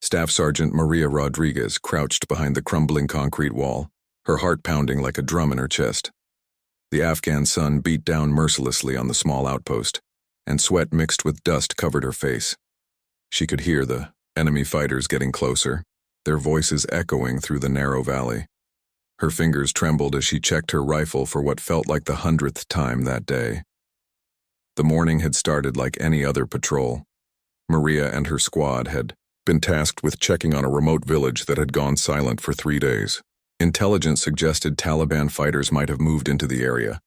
Staff Sergeant Maria Rodriguez crouched behind the crumbling concrete wall, her heart pounding like a drum in her chest. The Afghan sun beat down mercilessly on the small outpost, and sweat mixed with dust covered her face. She could hear the enemy fighters getting closer, their voices echoing through the narrow valley. Her fingers trembled as she checked her rifle for what felt like the 100th time that day. The morning had started like any other patrol. Maria and her squad had been tasked with checking on a remote village that had gone silent for 3 days. Intelligence suggested Taliban fighters might have moved into the area,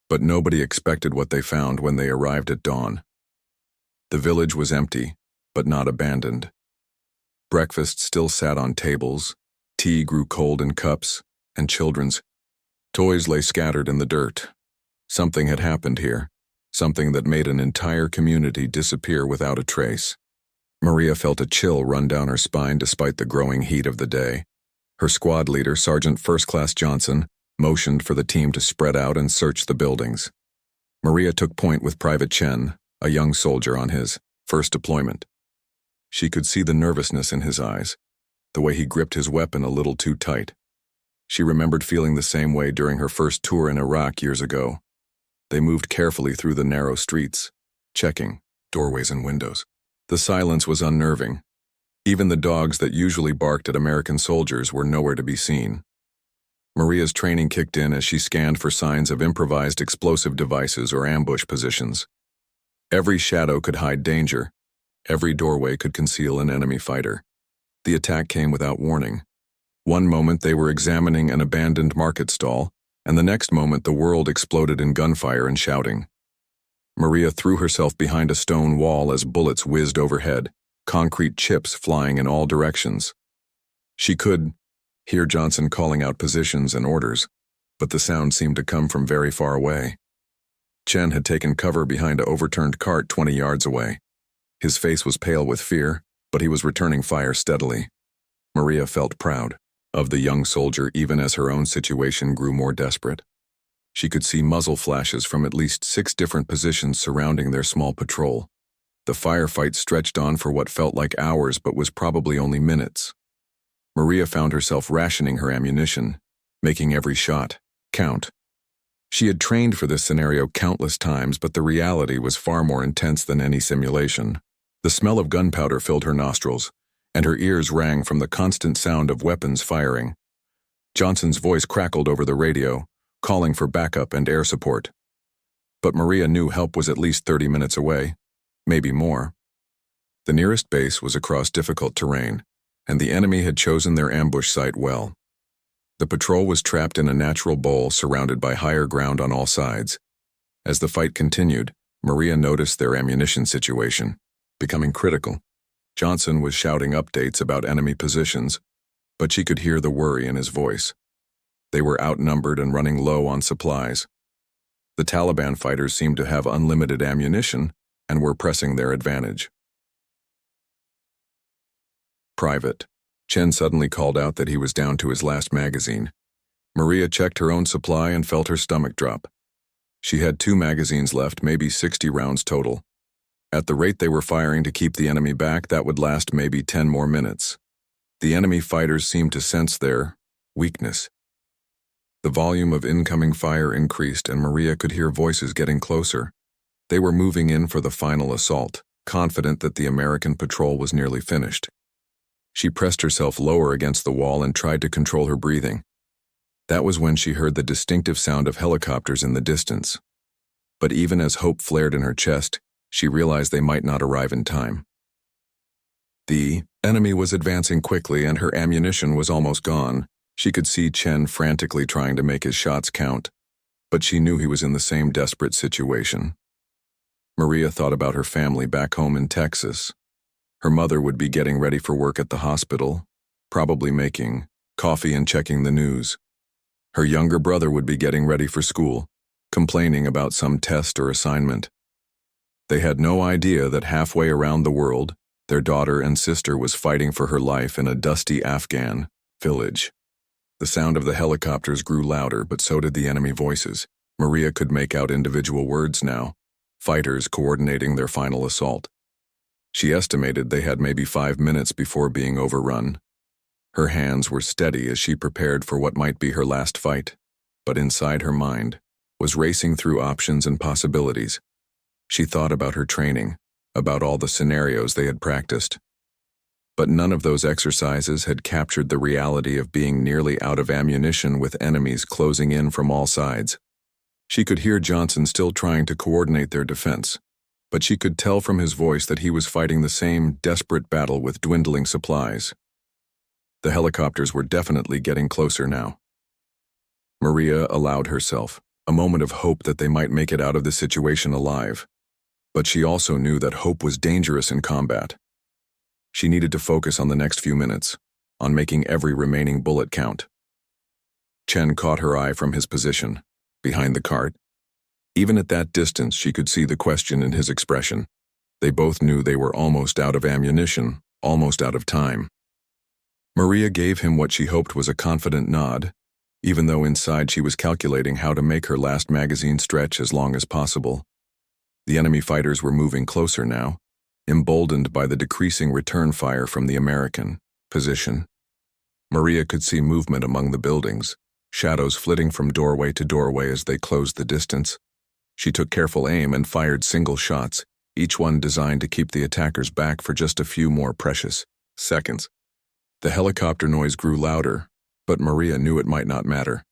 but nobody expected what they found when they arrived at dawn. The village was empty, but not abandoned. Breakfast still sat on tables, tea grew cold in cups, and children's toys lay scattered in the dirt. Something had happened here, something that made an entire community disappear without a trace. Maria felt a chill run down her spine despite the growing heat of the day. Her squad leader, Sergeant First Class Johnson, motioned for the team to spread out and search the buildings. Maria took point with Private Chen, a young soldier on his first deployment. She could see the nervousness in his eyes, the way he gripped his weapon a little too tight. She remembered feeling the same way during her first tour in Iraq years ago. They moved carefully through the narrow streets, checking doorways and windows. The silence was unnerving. Even the dogs that usually barked at American soldiers were nowhere to be seen. Maria's training kicked in as she scanned for signs of improvised explosive devices or ambush positions. Every shadow could hide danger. Every doorway could conceal an enemy fighter. The attack came without warning. One moment they were examining an abandoned market stall, and the next moment the world exploded in gunfire and shouting. Maria threw herself behind a stone wall as bullets whizzed overhead, concrete chips flying in all directions. She could hear Johnson calling out positions and orders, but the sound seemed to come from very far away. Chen had taken cover behind an overturned cart 20 yards away. His face was pale with fear, but he was returning fire steadily. Maria felt proud of the young soldier even as her own situation grew more desperate. She could see muzzle flashes from at least 6 different positions surrounding their small patrol. The firefight stretched on for what felt like hours but was probably only minutes. Maria found herself rationing her ammunition, making every shot count. She had trained for this scenario countless times, but the reality was far more intense than any simulation. The smell of gunpowder filled her nostrils, and her ears rang from the constant sound of weapons firing. Johnson's voice crackled over the radio, calling for backup and air support. But Maria knew help was at least 30 minutes away, maybe more. The nearest base was across difficult terrain, and the enemy had chosen their ambush site well. The patrol was trapped in a natural bowl surrounded by higher ground on all sides. As the fight continued, Maria noticed their ammunition situation becoming critical. Johnson was shouting updates about enemy positions, but she could hear the worry in his voice. They were outnumbered and running low on supplies. The Taliban fighters seemed to have unlimited ammunition and were pressing their advantage. Private. Chen suddenly called out that he was down to his last magazine. Maria checked her own supply and felt her stomach drop. She had 2 magazines left, maybe 60 rounds total. At the rate they were firing to keep the enemy back, that would last maybe 10 more minutes. The enemy fighters seemed to sense their weakness. The volume of incoming fire increased, and Maria could hear voices getting closer. They were moving in for the final assault, confident that the American patrol was nearly finished. She pressed herself lower against the wall and tried to control her breathing. That was when she heard the distinctive sound of helicopters in the distance. But even as hope flared in her chest, she realized they might not arrive in time. The enemy was advancing quickly, and her ammunition was almost gone. She could see Chen frantically trying to make his shots count, but she knew he was in the same desperate situation. Maria thought about her family back home in Texas. Her mother would be getting ready for work at the hospital, probably making coffee and checking the news. Her younger brother would be getting ready for school, complaining about some test or assignment. They had no idea that halfway around the world, their daughter and sister was fighting for her life in a dusty Afghan village. The sound of the helicopters grew louder, but so did the enemy voices. Maria could make out individual words now, fighters coordinating their final assault. She estimated they had maybe 5 minutes before being overrun. Her hands were steady as she prepared for what might be her last fight, but inside her mind was racing through options and possibilities. She thought about her training, about all the scenarios they had practiced. But none of those exercises had captured the reality of being nearly out of ammunition with enemies closing in from all sides. She could hear Johnson still trying to coordinate their defense, but she could tell from his voice that he was fighting the same desperate battle with dwindling supplies. The helicopters were definitely getting closer now. Maria allowed herself a moment of hope that they might make it out of the situation alive. But she also knew that hope was dangerous in combat. She needed to focus on the next few minutes, on making every remaining bullet count. Chen caught her eye from his position, behind the cart. Even at that distance, she could see the question in his expression. They both knew they were almost out of ammunition, almost out of time. Maria gave him what she hoped was a confident nod, even though inside she was calculating how to make her last magazine stretch as long as possible. The enemy fighters were moving closer now, emboldened by the decreasing return fire from the American position. Maria could see movement among the buildings, shadows flitting from doorway to doorway as they closed the distance. She took careful aim and fired single shots, each one designed to keep the attackers back for just a few more precious seconds. The helicopter noise grew louder, but Maria knew it might not matter.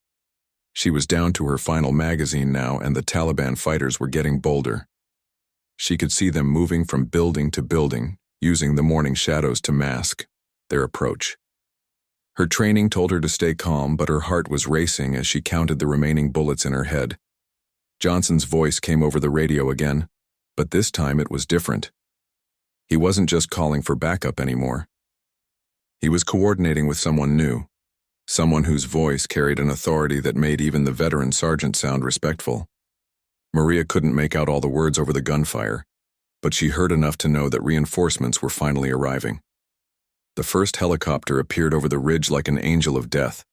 She was down to her final magazine now, and the Taliban fighters were getting bolder. She could see them moving from building to building, using the morning shadows to mask their approach. Her training told her to stay calm, but her heart was racing as she counted the remaining bullets in her head. Johnson's voice came over the radio again, but this time it was different. He wasn't just calling for backup anymore. He was coordinating with someone new, someone whose voice carried an authority that made even the veteran sergeant sound respectful. Maria couldn't make out all the words over the gunfire, but she heard enough to know that reinforcements were finally arriving. The first helicopter appeared over the ridge like an angel of death,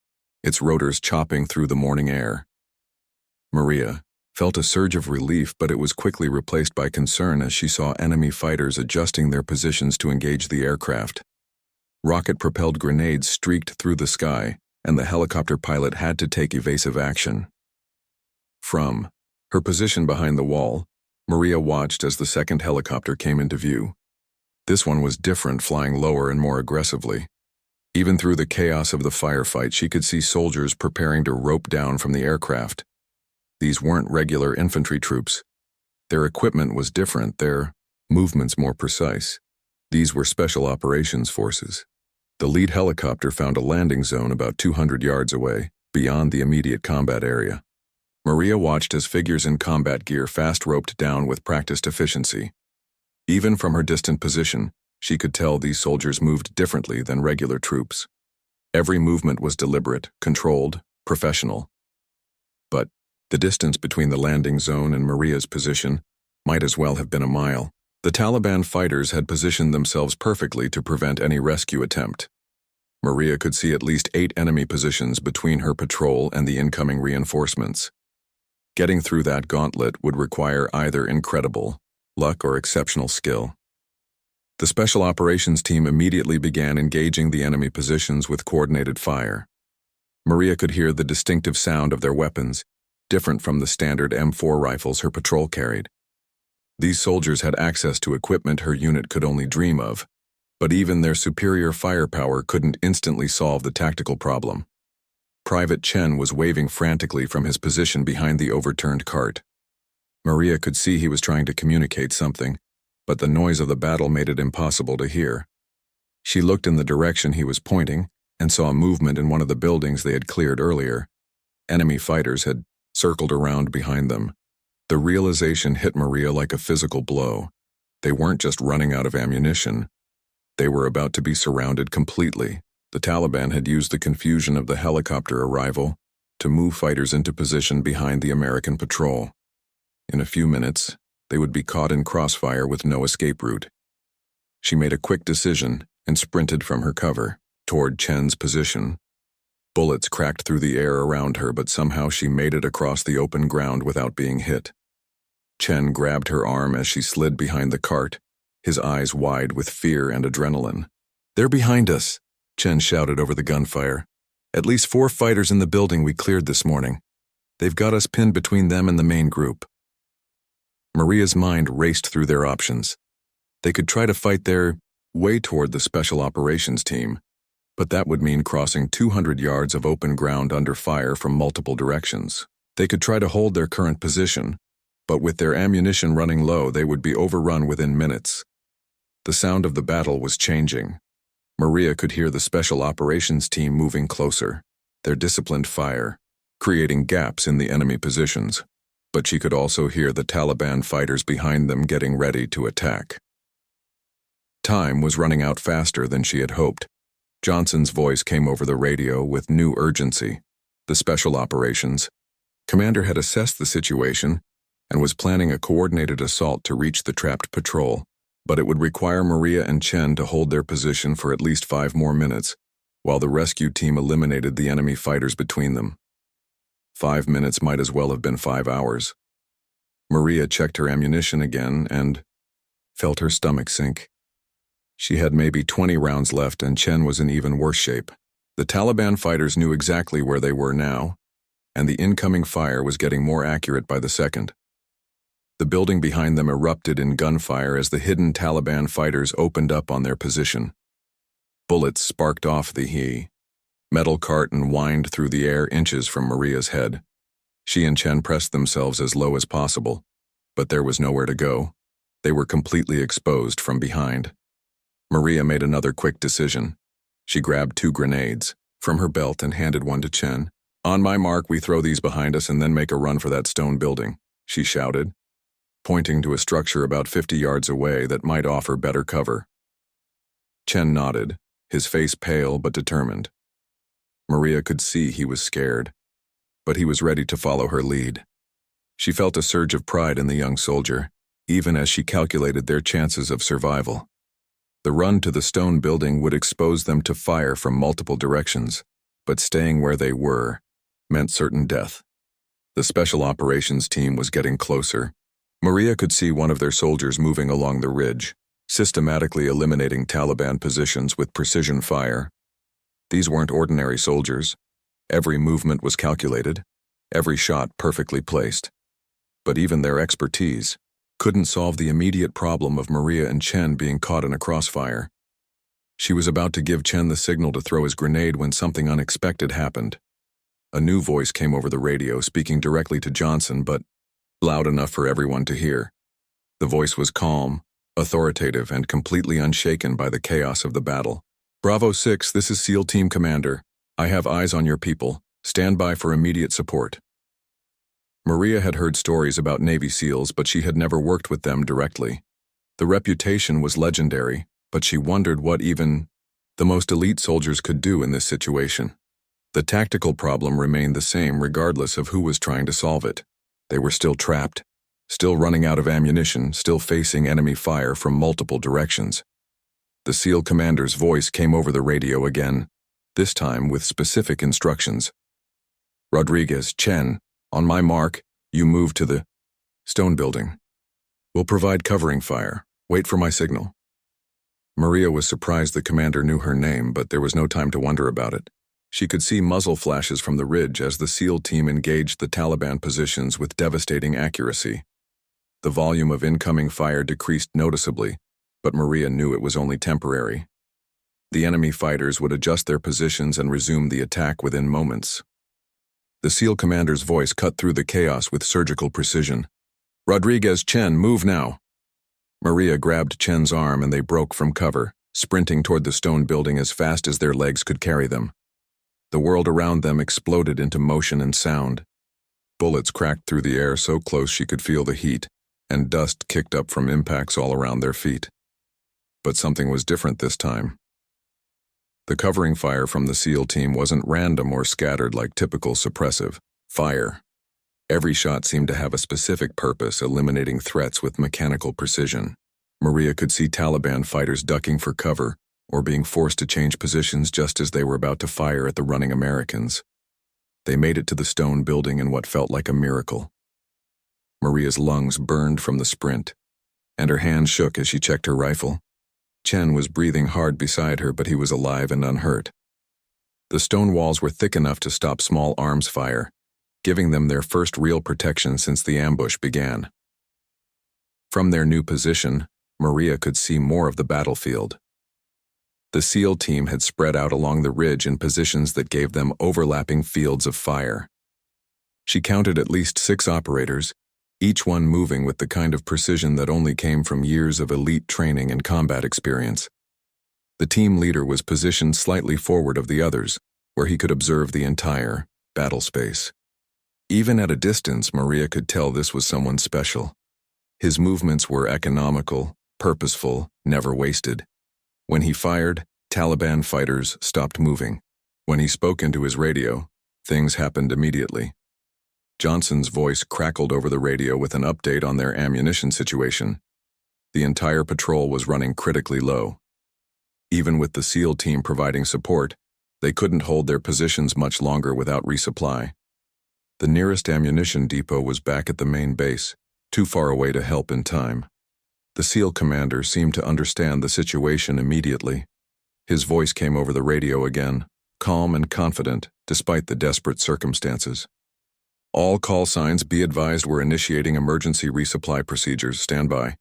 its rotors chopping through the morning air. Maria felt a surge of relief, but it was quickly replaced by concern as she saw enemy fighters adjusting their positions to engage the aircraft. Rocket-propelled grenades streaked through the sky, and the helicopter pilot had to take evasive action. From her position behind the wall, Maria watched as the second helicopter came into view. This one was different, flying lower and more aggressively. Even through the chaos of the firefight, she could see soldiers preparing to rope down from the aircraft. These weren't regular infantry troops. Their equipment was different, their movements more precise. These were special operations forces. The lead helicopter found a landing zone about 200 yards away, beyond the immediate combat area. Maria watched as figures in combat gear fast roped down with practiced efficiency. Even from her distant position, she could tell these soldiers moved differently than regular troops. Every movement was deliberate, controlled, professional. But the distance between the landing zone and Maria's position might as well have been a mile. The Taliban fighters had positioned themselves perfectly to prevent any rescue attempt. Maria could see at least 8 enemy positions between her patrol and the incoming reinforcements. Getting through that gauntlet would require either incredible luck or exceptional skill. The special operations team immediately began engaging the enemy positions with coordinated fire. Maria could hear the distinctive sound of their weapons, different from the standard M4 rifles her patrol carried. These soldiers had access to equipment her unit could only dream of, but even their superior firepower couldn't instantly solve the tactical problem. Private Chen was waving frantically from his position behind the overturned cart. Maria could see he was trying to communicate something, but the noise of the battle made it impossible to hear. She looked in the direction he was pointing and saw movement in one of the buildings they had cleared earlier. Enemy fighters had circled around behind them. The realization hit Maria like a physical blow. They weren't just running out of ammunition. They were about to be surrounded completely. The Taliban had used the confusion of the helicopter arrival to move fighters into position behind the American patrol. In a few minutes, they would be caught in crossfire with no escape route. She made a quick decision and sprinted from her cover toward Chen's position. Bullets cracked through the air around her, but somehow she made it across the open ground without being hit. Chen grabbed her arm as she slid behind the cart, his eyes wide with fear and adrenaline. "They're behind us," Chen shouted over the gunfire. "At least 4 fighters in the building we cleared this morning. They've got us pinned between them and the main group." Maria's mind raced through their options. They could try to fight their way toward the Special Operations team, but that would mean crossing 200 yards of open ground under fire from multiple directions. They could try to hold their current position, but with their ammunition running low, they would be overrun within minutes. The sound of the battle was changing. Maria could hear the Special Operations team moving closer, their disciplined fire, creating gaps in the enemy positions. But she could also hear the Taliban fighters behind them getting ready to attack. Time was running out faster than she had hoped. Johnson's voice came over the radio with new urgency. The Special Operations Commander had assessed the situation and was planning a coordinated assault to reach the trapped patrol, but it would require Maria and Chen to hold their position for at least 5 more minutes, while the rescue team eliminated the enemy fighters between them. 5 minutes might as well have been 5 hours. Maria checked her ammunition again and felt her stomach sink. She had maybe 20 rounds left, and Chen was in even worse shape. The Taliban fighters knew exactly where they were now, and the incoming fire was getting more accurate by the second. The building behind them erupted in gunfire as the hidden Taliban fighters opened up on their position. Bullets sparked off the metal carton whined through the air inches from Maria's head. She and Chen pressed themselves as low as possible, but there was nowhere to go. They were completely exposed from behind. Maria made another quick decision. She grabbed 2 grenades from her belt and handed one to Chen. "On my mark, we throw these behind us and then make a run for that stone building," she shouted, pointing to a structure about 50 yards away that might offer better cover. Chen nodded, his face pale but determined. Maria could see he was scared, but he was ready to follow her lead. She felt a surge of pride in the young soldier, even as she calculated their chances of survival. The run to the stone building would expose them to fire from multiple directions, but staying where they were meant certain death. The Special Operations team was getting closer. Maria could see one of their soldiers moving along the ridge, systematically eliminating Taliban positions with precision fire. These weren't ordinary soldiers. Every movement was calculated, every shot perfectly placed. But even their expertise couldn't solve the immediate problem of Maria and Chen being caught in a crossfire. She was about to give Chen the signal to throw his grenade when something unexpected happened. A new voice came over the radio, speaking directly to Johnson, but loud enough for everyone to hear. The voice was calm, authoritative, and completely unshaken by the chaos of the battle. "Bravo 6, this is SEAL Team Commander. I have eyes on your people. Stand by for immediate support." Maria had heard stories about Navy SEALs, but she had never worked with them directly. The reputation was legendary, but she wondered what even the most elite soldiers could do in this situation. The tactical problem remained the same regardless of who was trying to solve it. They were still trapped, still running out of ammunition, still facing enemy fire from multiple directions. The SEAL commander's voice came over the radio again, this time with specific instructions. "Rodriguez, Chen, on my mark, you move to the stone building. We'll provide covering fire. Wait for my signal." Maria was surprised the commander knew her name, but there was no time to wonder about it. She could see muzzle flashes from the ridge as the SEAL team engaged the Taliban positions with devastating accuracy. The volume of incoming fire decreased noticeably, but Maria knew it was only temporary. The enemy fighters would adjust their positions and resume the attack within moments. The SEAL commander's voice cut through the chaos with surgical precision. "Rodriguez, Chen, move now." Maria grabbed Chen's arm and they broke from cover, sprinting toward the stone building as fast as their legs could carry them. The world around them exploded into motion and sound. Bullets cracked through the air so close she could feel the heat, and dust kicked up from impacts all around their feet. But something was different this time. The covering fire from the SEAL team wasn't random or scattered like typical suppressive fire. Every shot seemed to have a specific purpose, eliminating threats with mechanical precision. Maria could see Taliban fighters ducking for cover or being forced to change positions just as they were about to fire at the running Americans. They made it to the stone building in what felt like a miracle. Maria's lungs burned from the sprint, and her hand shook as she checked her rifle. Chen was breathing hard beside her, but he was alive and unhurt. The stone walls were thick enough to stop small arms fire, giving them their first real protection since the ambush began. From their new position, Maria could see more of the battlefield. The SEAL team had spread out along the ridge in positions that gave them overlapping fields of fire. She counted at least 6 operators, each one moving with the kind of precision that only came from years of elite training and combat experience. The team leader was positioned slightly forward of the others, where he could observe the entire battle space. Even at a distance, Maria could tell this was someone special. His movements were economical, purposeful, never wasted. When he fired, Taliban fighters stopped moving. When he spoke into his radio, things happened immediately. Johnson's voice crackled over the radio with an update on their ammunition situation. The entire patrol was running critically low. Even with the SEAL team providing support, they couldn't hold their positions much longer without resupply. The nearest ammunition depot was back at the main base, too far away to help in time. The SEAL commander seemed to understand the situation immediately. His voice came over the radio again, calm and confident despite the desperate circumstances. All call signs, be advised, we're initiating emergency resupply procedures. Stand by.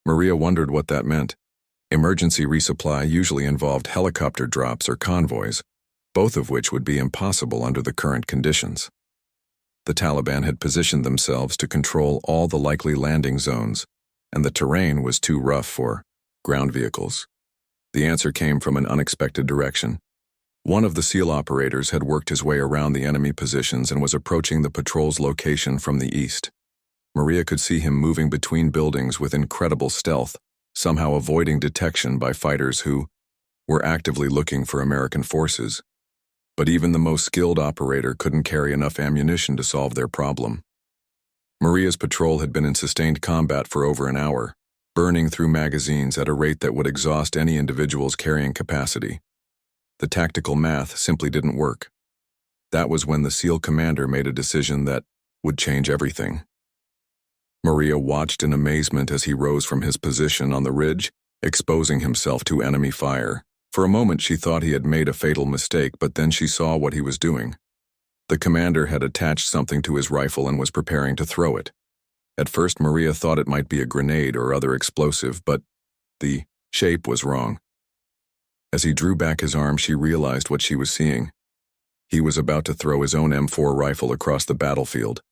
Maria wondered what that meant. Emergency resupply usually involved helicopter drops or convoys, both of which would be impossible under the current conditions. The Taliban had positioned themselves to control all the likely landing zones, and the terrain was too rough for ground vehicles. The answer came from an unexpected direction. One of the SEAL operators had worked his way around the enemy positions and was approaching the patrol's location from the east. Maria could see him moving between buildings with incredible stealth, somehow avoiding detection by fighters who were actively looking for American forces. But even the most skilled operator couldn't carry enough ammunition to solve their problem. Maria's patrol had been in sustained combat for over an hour, burning through magazines at a rate that would exhaust any individual's carrying capacity. The tactical math simply didn't work. That was when the SEAL commander made a decision that would change everything. Maria watched in amazement as he rose from his position on the ridge, exposing himself to enemy fire. For a moment she thought he had made a fatal mistake, but then she saw what he was doing. The commander had attached something to his rifle and was preparing to throw it. At first Maria thought it might be a grenade or other explosive, but the shape was wrong. As he drew back his arm, she realized what she was seeing. He was about to throw his own M4 rifle across the battlefield.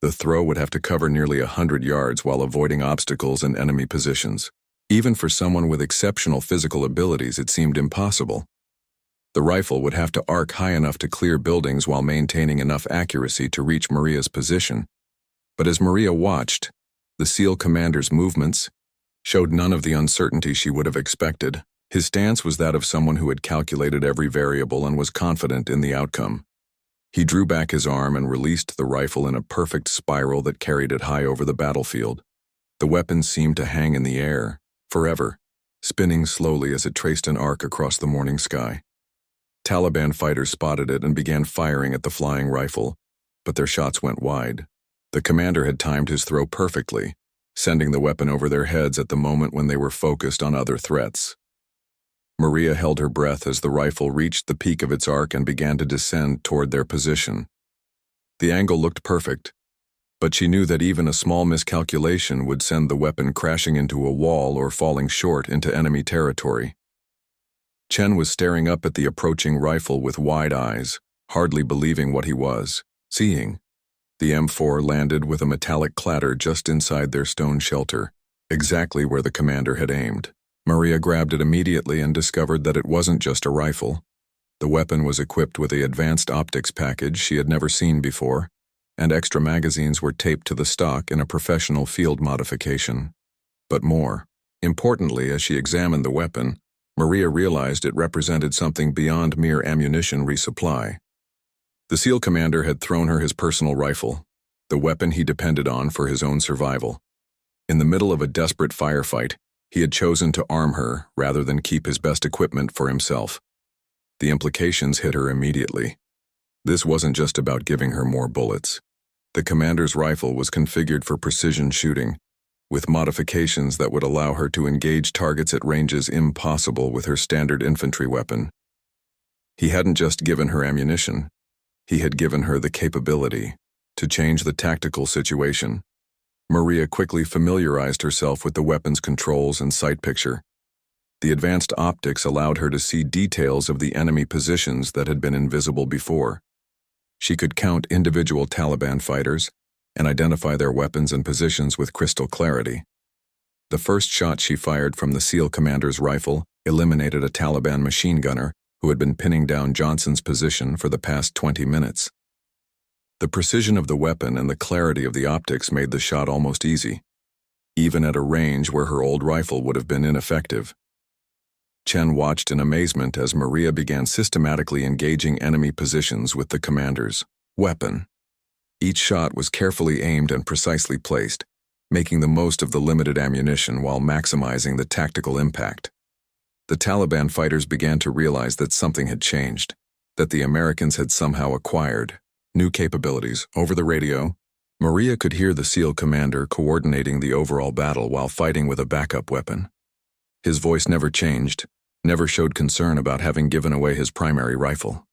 The throw would have to cover nearly 100 yards while avoiding obstacles and enemy positions. Even for someone with exceptional physical abilities, it seemed impossible. The rifle would have to arc high enough to clear buildings while maintaining enough accuracy to reach Maria's position. But as Maria watched, the SEAL commander's movements showed none of the uncertainty she would have expected. His stance was that of someone who had calculated every variable and was confident in the outcome. He drew back his arm and released the rifle in a perfect spiral that carried it high over the battlefield. The weapon seemed to hang in the air, forever, spinning slowly as it traced an arc across the morning sky. Taliban fighters spotted it and began firing at the flying rifle, but their shots went wide. The commander had timed his throw perfectly, sending the weapon over their heads at the moment when they were focused on other threats. Maria held her breath as the rifle reached the peak of its arc and began to descend toward their position. The angle looked perfect, but she knew that even a small miscalculation would send the weapon crashing into a wall or falling short into enemy territory. Chen was staring up at the approaching rifle with wide eyes, hardly believing what he was seeing. The M4 landed with a metallic clatter just inside their stone shelter, exactly where the commander had aimed. Maria grabbed it immediately and discovered that it wasn't just a rifle. The weapon was equipped with the advanced optics package she had never seen before, and extra magazines were taped to the stock in a professional field modification. But more importantly, as she examined the weapon, Maria realized it represented something beyond mere ammunition resupply. The SEAL commander had thrown her his personal rifle, the weapon he depended on for his own survival. In the middle of a desperate firefight, he had chosen to arm her rather than keep his best equipment for himself. The implications hit her immediately. This wasn't just about giving her more bullets. The commander's rifle was configured for precision shooting, with modifications that would allow her to engage targets at ranges impossible with her standard infantry weapon. He hadn't just given her ammunition, he had given her the capability to change the tactical situation. Maria quickly familiarized herself with the weapon's controls and sight picture. The advanced optics allowed her to see details of the enemy positions that had been invisible before. She could count individual Taliban fighters and identify their weapons and positions with crystal clarity. The first shot she fired from the SEAL commander's rifle eliminated a Taliban machine gunner who had been pinning down Johnson's position for the past 20 minutes. The precision of the weapon and the clarity of the optics made the shot almost easy, even at a range where her old rifle would have been ineffective. Chen watched in amazement as Maria began systematically engaging enemy positions with the commander's weapon. Each shot was carefully aimed and precisely placed, making the most of the limited ammunition while maximizing the tactical impact. The Taliban fighters began to realize that something had changed, that the Americans had somehow acquired new capabilities. Over the radio, Maria could hear the SEAL commander coordinating the overall battle while fighting with a backup weapon. His voice never changed, never showed concern about having given away his primary rifle.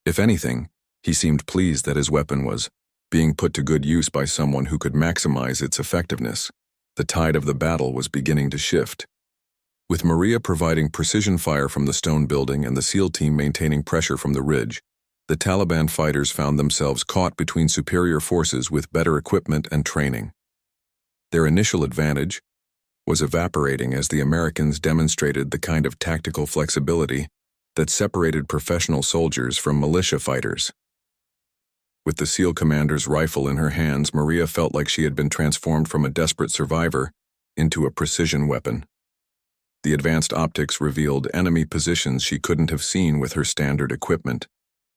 If anything, he seemed pleased that his weapon was being put to good use by someone who could maximize its effectiveness. The tide of the battle was beginning to shift. With Maria providing precision fire from the stone building and the SEAL team maintaining pressure from the ridge, the Taliban fighters found themselves caught between superior forces with better equipment and training. Their initial advantage was evaporating as the Americans demonstrated the kind of tactical flexibility that separated professional soldiers from militia fighters. With the SEAL commander's rifle in her hands, Maria felt like she had been transformed from a desperate survivor into a precision weapon. The advanced optics revealed enemy positions she couldn't have seen with her standard equipment,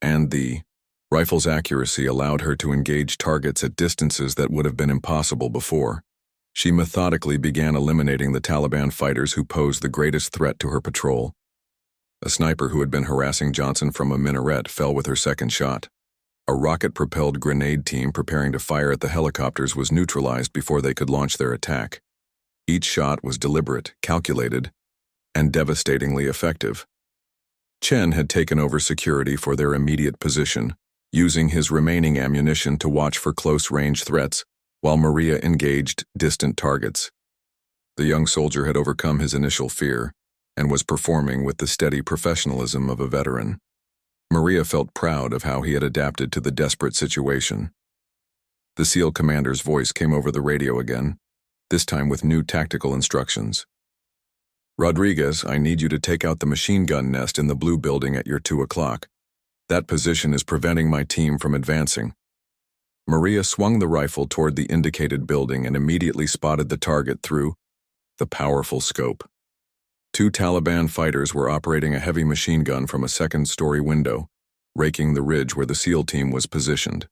and the rifle's accuracy allowed her to engage targets at distances that would have been impossible before. She methodically began eliminating the Taliban fighters who posed the greatest threat to her patrol. A sniper who had been harassing Johnson from a minaret fell with her second shot. A rocket-propelled grenade team preparing to fire at the helicopters was neutralized before they could launch their attack. Each shot was deliberate, calculated, and devastatingly effective. Chen had taken over security for their immediate position, using his remaining ammunition to watch for close-range threats, while Maria engaged distant targets. The young soldier had overcome his initial fear and was performing with the steady professionalism of a veteran. Maria felt proud of how he had adapted to the desperate situation. The SEAL commander's voice came over the radio again, this time with new tactical instructions. "Rodriguez, I need you to take out the machine gun nest in the blue building at your 2 o'clock. That position is preventing my team from advancing." Maria swung the rifle toward the indicated building and immediately spotted the target through the powerful scope. 2 Taliban fighters were operating a heavy machine gun from a second-story window, raking the ridge where the SEAL team was positioned.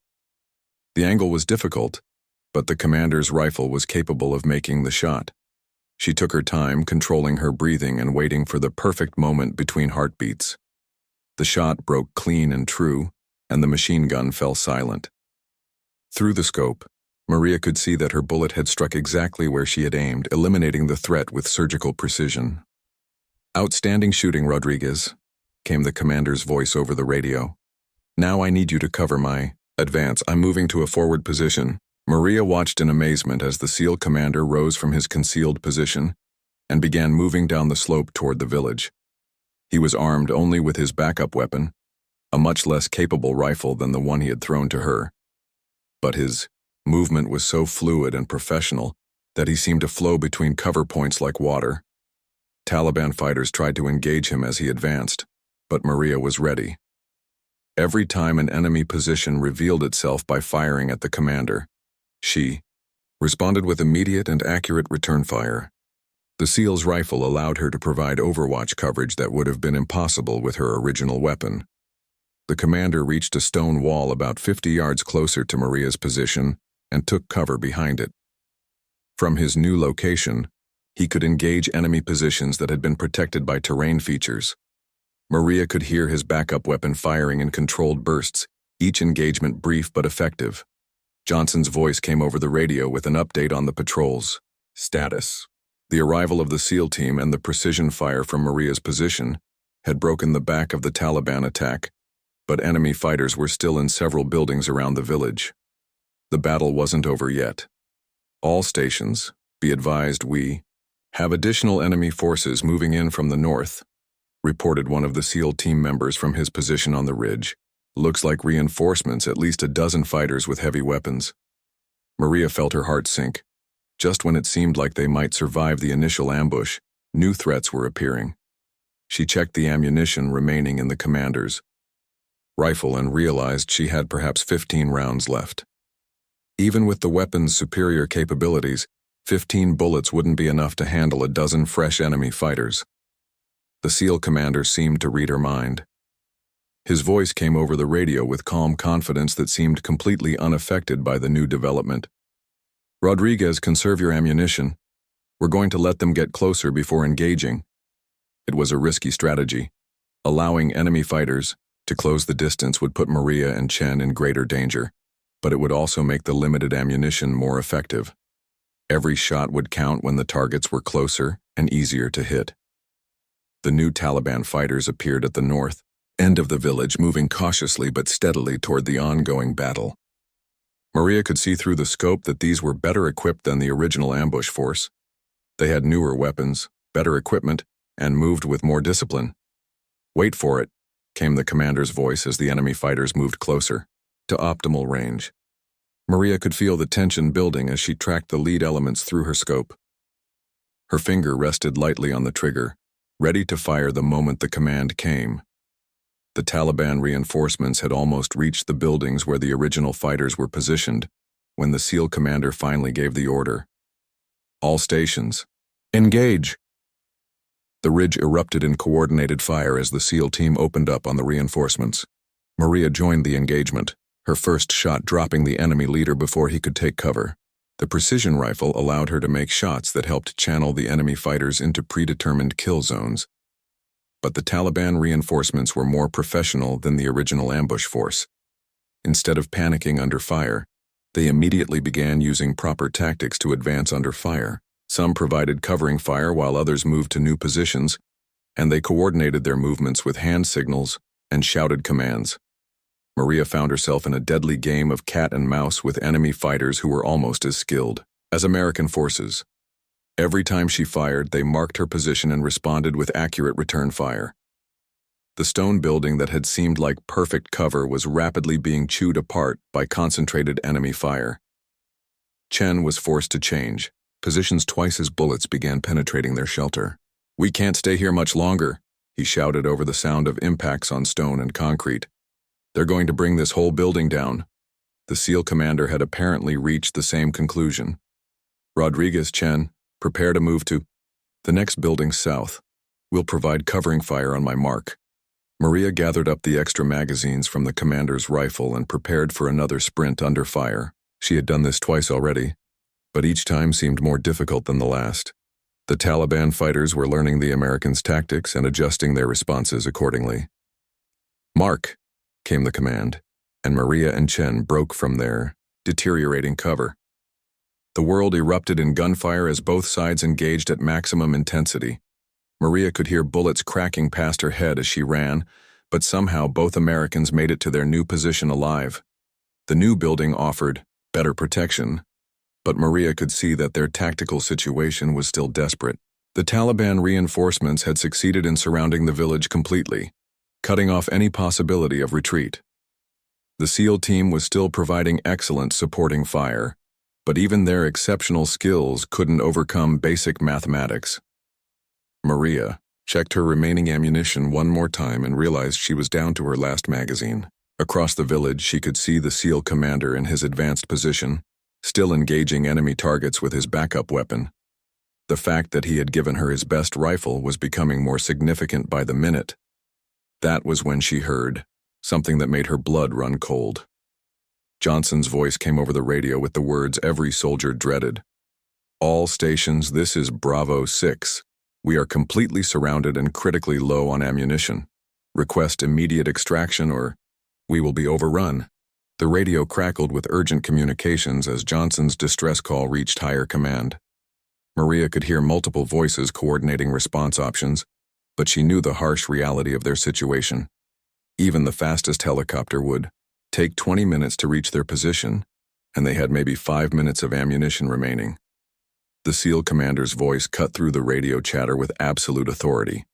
The angle was difficult, but the commander's rifle was capable of making the shot. She took her time, controlling her breathing and waiting for the perfect moment between heartbeats. The shot broke clean and true, and the machine gun fell silent. Through the scope, Maria could see that her bullet had struck exactly where she had aimed, eliminating the threat with surgical precision. "Outstanding shooting, Rodriguez," came the commander's voice over the radio. "Now I need you to cover my advance. I'm moving to a forward position." Maria watched in amazement as the SEAL commander rose from his concealed position and began moving down the slope toward the village. He was armed only with his backup weapon, a much less capable rifle than the one he had thrown to her. But his movement was so fluid and professional that he seemed to flow between cover points like water. Taliban fighters tried to engage him as he advanced, but Maria was ready. Every time an enemy position revealed itself by firing at the commander, she responded with immediate and accurate return fire. The SEAL's rifle allowed her to provide overwatch coverage that would have been impossible with her original weapon. The commander reached a stone wall about 50 yards closer to Maria's position and took cover behind it. From his new location, he could engage enemy positions that had been protected by terrain features. Maria could hear his backup weapon firing in controlled bursts, each engagement brief but effective. Johnson's voice came over the radio with an update on the patrols. Status. The arrival of the SEAL team and the precision fire from Maria's position had broken the back of the Taliban attack, but enemy fighters were still in several buildings around the village. The battle wasn't over yet. All stations, be advised we have additional enemy forces moving in from the north, reported one of the SEAL team members from his position on the ridge. Looks like reinforcements, at least a dozen fighters with heavy weapons. Maria felt her heart sink. Just when it seemed like they might survive the initial ambush, new threats were appearing. She checked the ammunition remaining in the commander's rifle and realized she had perhaps 15 rounds left. Even with the weapon's superior capabilities, 15 bullets wouldn't be enough to handle a dozen fresh enemy fighters. The SEAL commander seemed to read her mind. His voice came over the radio with calm confidence that seemed completely unaffected by the new development. "Rodriguez, conserve your ammunition. We're going to let them get closer before engaging." It was a risky strategy. Allowing enemy fighters to close the distance would put Maria and Chen in greater danger, but it would also make the limited ammunition more effective. Every shot would count when the targets were closer and easier to hit. The new Taliban fighters appeared at the north end of the village, moving cautiously but steadily toward the ongoing battle. Maria could see through the scope that these were better equipped than the original ambush force. They had newer weapons, better equipment, and moved with more discipline. "Wait for it," came the commander's voice as the enemy fighters moved closer, to optimal range. Maria could feel the tension building as she tracked the lead elements through her scope. Her finger rested lightly on the trigger, ready to fire the moment the command came. The Taliban reinforcements had almost reached the buildings where the original fighters were positioned when the SEAL commander finally gave the order. "All stations, engage!" The ridge erupted in coordinated fire as the SEAL team opened up on the reinforcements. Maria joined the engagement, her first shot dropping the enemy leader before he could take cover. The precision rifle allowed her to make shots that helped channel the enemy fighters into predetermined kill zones. But the Taliban reinforcements were more professional than the original ambush force. Instead of panicking under fire, they immediately began using proper tactics to advance under fire. Some provided covering fire while others moved to new positions, and they coordinated their movements with hand signals and shouted commands. Maria found herself in a deadly game of cat and mouse with enemy fighters who were almost as skilled as American forces. Every time she fired, they marked her position and responded with accurate return fire. The stone building that had seemed like perfect cover was rapidly being chewed apart by concentrated enemy fire. Chen was forced to change positions twice as bullets began penetrating their shelter. "We can't stay here much longer," he shouted over the sound of impacts on stone and concrete. "They're going to bring this whole building down." The SEAL commander had apparently reached the same conclusion. "Rodriguez, Chen, prepare to move to the next building south. We'll provide covering fire on my mark." Maria gathered up the extra magazines from the commander's rifle and prepared for another sprint under fire. She had done this twice already, but each time seemed more difficult than the last. The Taliban fighters were learning the Americans' tactics and adjusting their responses accordingly. "Mark," came the command, and Maria and Chen broke from their deteriorating cover. The world erupted in gunfire as both sides engaged at maximum intensity. Maria could hear bullets cracking past her head as she ran, but somehow both Americans made it to their new position alive. The new building offered better protection, but Maria could see that their tactical situation was still desperate. The Taliban reinforcements had succeeded in surrounding the village completely, cutting off any possibility of retreat. The SEAL team was still providing excellent supporting fire, but even their exceptional skills couldn't overcome basic mathematics. Maria checked her remaining ammunition one more time and realized she was down to her last magazine. Across the village, she could see the SEAL commander in his advanced position, still engaging enemy targets with his backup weapon. The fact that he had given her his best rifle was becoming more significant by the minute. That was when she heard something that made her blood run cold. Johnson's voice came over the radio with the words every soldier dreaded. "All stations, this is Bravo 6. We are completely surrounded and critically low on ammunition. Request immediate extraction or we will be overrun." The radio crackled with urgent communications as Johnson's distress call reached higher command. Maria could hear multiple voices coordinating response options, but she knew the harsh reality of their situation. Even the fastest helicopter would take 20 minutes to reach their position, and they had maybe 5 minutes of ammunition remaining. The SEAL commander's voice cut through the radio chatter with absolute authority.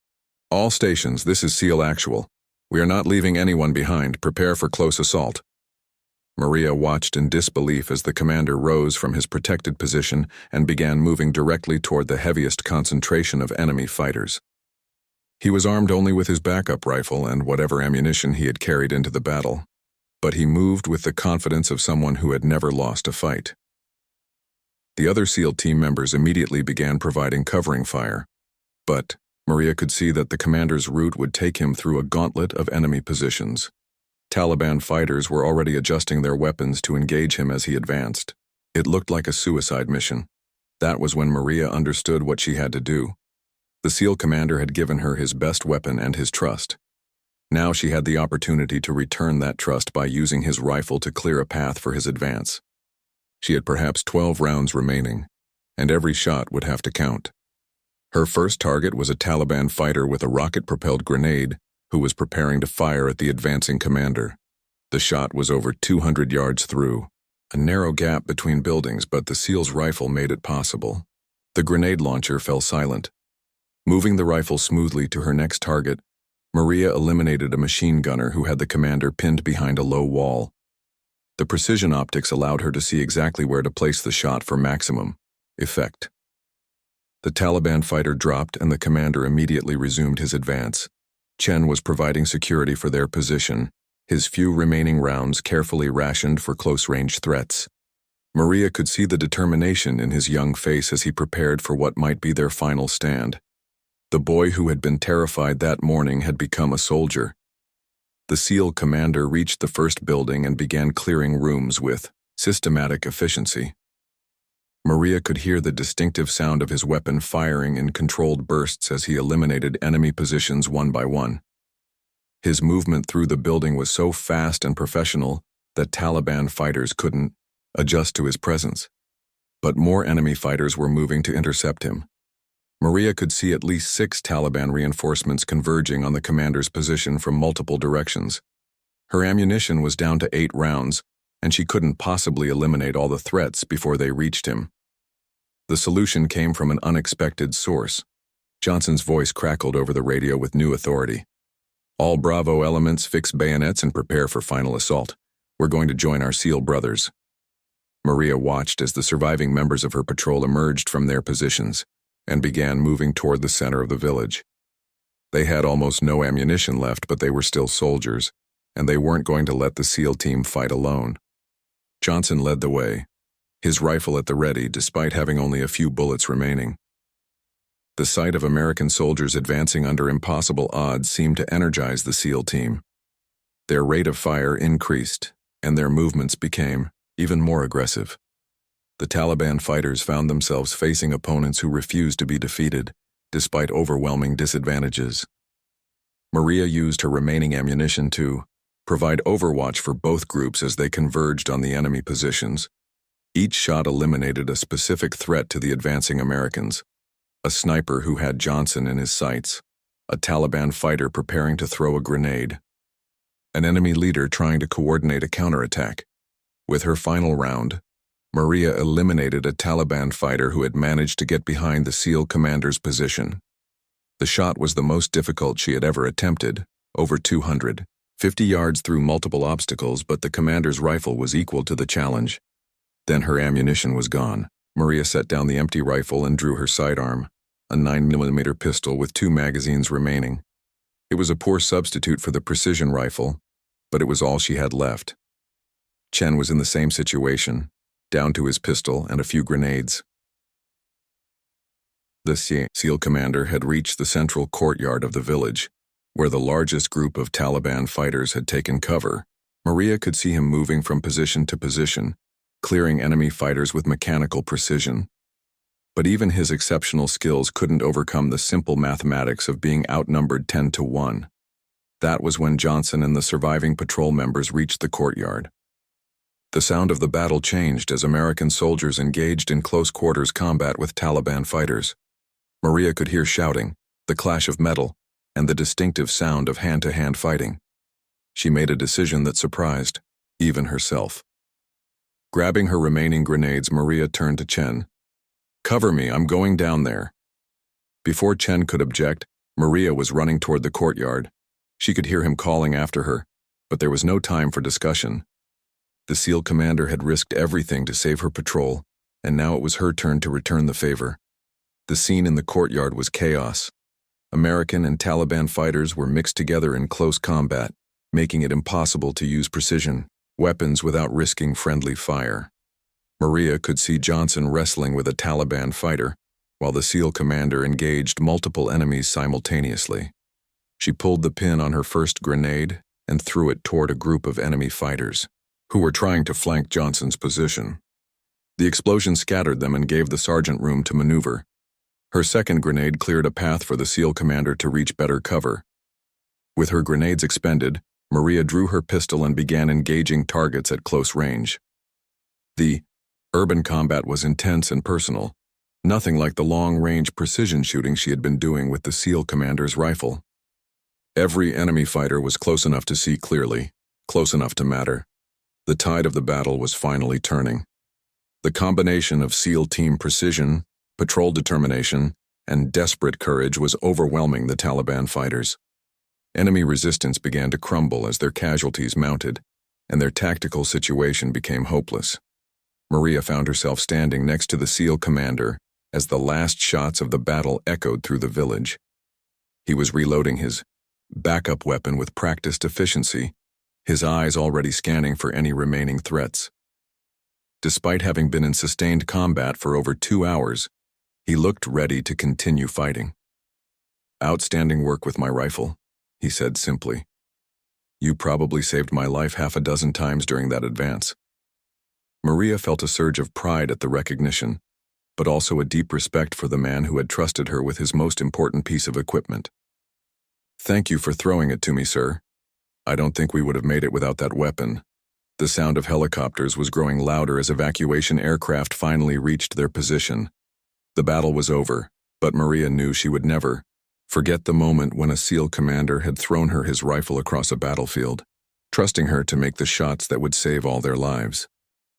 "All stations, this is SEAL Actual. We are not leaving anyone behind. Prepare for close assault." Maria watched in disbelief as the commander rose from his protected position and began moving directly toward the heaviest concentration of enemy fighters. He was armed only with his backup rifle and whatever ammunition he had carried into the battle, but he moved with the confidence of someone who had never lost a fight. The other SEAL team members immediately began providing covering fire, but Maria could see that the commander's route would take him through a gauntlet of enemy positions. Taliban fighters were already adjusting their weapons to engage him as he advanced. It looked like a suicide mission. That was when Maria understood what she had to do. The SEAL commander had given her his best weapon and his trust. Now she had the opportunity to return that trust by using his rifle to clear a path for his advance. She had perhaps 12 rounds remaining, and every shot would have to count. Her first target was a Taliban fighter with a rocket-propelled grenade who was preparing to fire at the advancing commander. The shot was over 200 yards through, a narrow gap between buildings, but the SEAL's rifle made it possible. The grenade launcher fell silent. Moving the rifle smoothly to her next target, Maria eliminated a machine gunner who had the commander pinned behind a low wall. The precision optics allowed her to see exactly where to place the shot for maximum effect. The Taliban fighter dropped and the commander immediately resumed his advance. Chen was providing security for their position, his few remaining rounds carefully rationed for close-range threats. Maria could see the determination in his young face as he prepared for what might be their final stand. The boy who had been terrified that morning had become a soldier. The SEAL commander reached the first building and began clearing rooms with systematic efficiency. Maria could hear the distinctive sound of his weapon firing in controlled bursts as he eliminated enemy positions one by one. His movement through the building was so fast and professional that Taliban fighters couldn't adjust to his presence. But more enemy fighters were moving to intercept him. Maria could see at least 6 Taliban reinforcements converging on the commander's position from multiple directions. Her ammunition was down to 8 rounds, and she couldn't possibly eliminate all the threats before they reached him. The solution came from an unexpected source. Johnson's voice crackled over the radio with new authority. "All Bravo elements fix bayonets and prepare for final assault. We're going to join our SEAL brothers." Maria watched as the surviving members of her patrol emerged from their positions and began moving toward the center of the village. They had almost no ammunition left, but they were still soldiers, and they weren't going to let the SEAL team fight alone. Johnson led the way, his rifle at the ready despite having only a few bullets remaining. The sight of American soldiers advancing under impossible odds seemed to energize the SEAL team. Their rate of fire increased, and their movements became even more aggressive. The Taliban fighters found themselves facing opponents who refused to be defeated, despite overwhelming disadvantages. Maria used her remaining ammunition to provide overwatch for both groups as they converged on the enemy positions. Each shot eliminated a specific threat to the advancing Americans: a sniper who had Johnson in his sights, a Taliban fighter preparing to throw a grenade, an enemy leader trying to coordinate a counterattack. With her final round, Maria eliminated a Taliban fighter who had managed to get behind the SEAL commander's position. The shot was the most difficult she had ever attempted, over 250 yards through multiple obstacles, but the commander's rifle was equal to the challenge. Then her ammunition was gone. Maria set down the empty rifle and drew her sidearm, a 9mm pistol with 2 magazines remaining. It was a poor substitute for the precision rifle, but it was all she had left. Chen was in the same situation, down to his pistol and a few grenades. The SEAL commander had reached the central courtyard of the village, where the largest group of Taliban fighters had taken cover. Maria could see him moving from position to position, clearing enemy fighters with mechanical precision. But even his exceptional skills couldn't overcome the simple mathematics of being outnumbered 10 to 1. That was when Johnson and the surviving patrol members reached the courtyard. The sound of the battle changed as American soldiers engaged in close-quarters combat with Taliban fighters. Maria could hear shouting, the clash of metal, and the distinctive sound of hand-to-hand fighting. She made a decision that surprised, even herself. Grabbing her remaining grenades, Maria turned to Chen. "Cover me, I'm going down there." Before Chen could object, Maria was running toward the courtyard. She could hear him calling after her, but there was no time for discussion. The SEAL commander had risked everything to save her patrol, and now it was her turn to return the favor. The scene in the courtyard was chaos. American and Taliban fighters were mixed together in close combat, making it impossible to use precision weapons without risking friendly fire. Maria could see Johnson wrestling with a Taliban fighter, while the SEAL commander engaged multiple enemies simultaneously. She pulled the pin on her first grenade and threw it toward a group of enemy fighters, who were trying to flank Johnson's position. The explosion scattered them and gave the sergeant room to maneuver. Her second grenade cleared a path for the SEAL commander to reach better cover. With her grenades expended, Maria drew her pistol and began engaging targets at close range. The urban combat was intense and personal, nothing like the long-range precision shooting she had been doing with the SEAL commander's rifle. Every enemy fighter was close enough to see clearly, close enough to matter. The tide of the battle was finally turning. The combination of SEAL team precision, patrol determination, and desperate courage was overwhelming the Taliban fighters. Enemy resistance began to crumble as their casualties mounted, and their tactical situation became hopeless. Maria found herself standing next to the SEAL commander as the last shots of the battle echoed through the village. He was reloading his backup weapon with practiced efficiency, his eyes already scanning for any remaining threats. Despite having been in sustained combat for over 2 hours, he looked ready to continue fighting. "Outstanding work with my rifle," he said simply. "You probably saved my life half a dozen times during that advance." Maria felt a surge of pride at the recognition, but also a deep respect for the man who had trusted her with his most important piece of equipment. "Thank you for throwing it to me, sir. I don't think we would have made it without that weapon." The sound of helicopters was growing louder as evacuation aircraft finally reached their position. The battle was over, but Maria knew she would never forget the moment when a SEAL commander had thrown her his rifle across a battlefield, trusting her to make the shots that would save all their lives.